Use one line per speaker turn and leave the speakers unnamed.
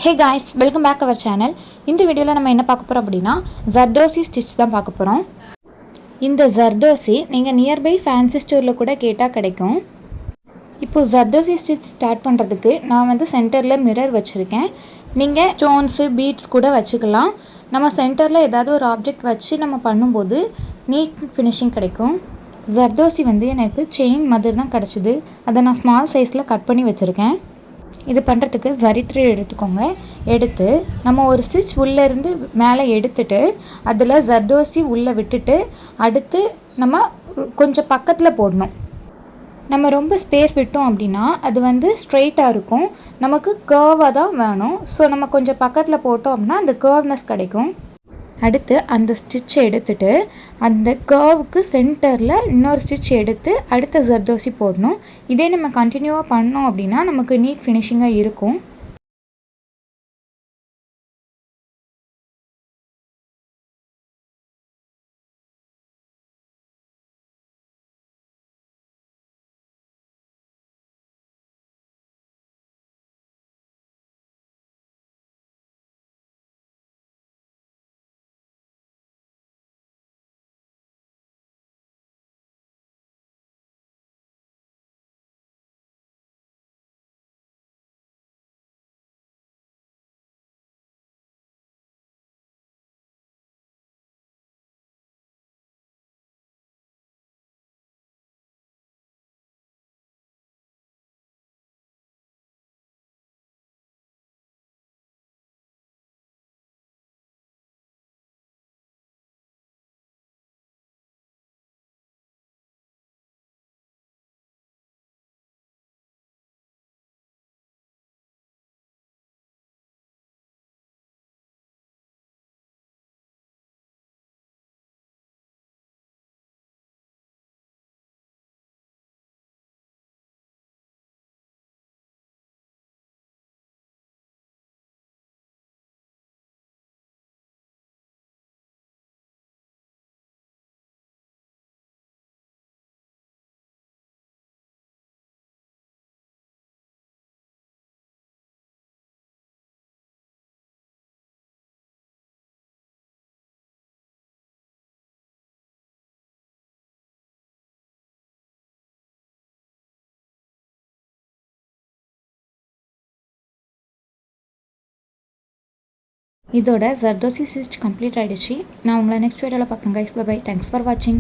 Hey guys, welcome back to our channel. இந்த வீடியோல நம்ம என்ன பார்க்க போறோம் அப்படினா ஜர்தோசி ஸ்டிட்ச் தான் பார்க்க போறோம். இந்த ஜர்தோசி நீங்க நியர்பை ஃபேன்சி ஸ்டோர்ல கூட கேட்டா கிடைக்கும். இப்போ ஜர்தோசி ஸ்டிட்ச் ஸ்டார்ட் பண்றதுக்கு நான் வந்து சென்டர்ல மிரர் வச்சிருக்கேன். நீங்க ஸ்டோன்ஸ், பீட்ஸ் கூட வச்சுக்கலாம். நம்ம சென்டர்ல ஏதாவது ஒரு ஆப்ஜெக்ட் வச்சு நம்ம பண்ணும்போது நீட் ஃபினிஷிங் கிடைக்கும். ஜர்தோசி வந்து எனக்கு செயின் மாதிரி தான் கிடைச்சது. அதை நான் ஸ்மால் சைஸில் கட் பண்ணி வச்சுருக்கேன். இது பண்ணுறதுக்கு ஜரி த்ரெட் எடுத்துக்கோங்க. எடுத்து நம்ம ஒரு ஸ்டிச் உள்ளேருந்து மேலே எடுத்துட்டு அதில் ஜர்தோசி உள்ளே விட்டுட்டு அடுத்து நம்ம கொஞ்சம் பக்கத்தில் போடணும். நம்ம ரொம்ப ஸ்பேஸ் விட்டோம் அப்படின்னா அது வந்து ஸ்ட்ரெயிட்டாக இருக்கும். நமக்கு கர்வாக தான் வேணும். ஸோ நம்ம கொஞ்சம் பக்கத்தில் போட்டோம் அப்படின்னா அந்த கர்வ்னஸ் கிடைக்கும். அடுத்து அந்த ஸ்டிட்ச் எடுத்துட்டு அந்த கர்வுக்கு சென்டரில் இன்னொரு ஸ்டிட்ச் எடுத்து அடுத்த ஜர்தோசி போடணும். இதே நம்ம கண்டினியூவாக பண்ணோம் அப்படின்னா நமக்கு நீட் ஃபினிஷிங்காக இருக்கும். இதோட ஜர்தோசி ஸ்டிட்ச் கம்ப்ளீட் ஆகிடுச்சு. நான் உங்களை நெக்ஸ்ட் வீடியோவில் பார்க்குறேன் கைஸ். பை. தேங்க்ஸ் ஃபார் வாட்சிங்.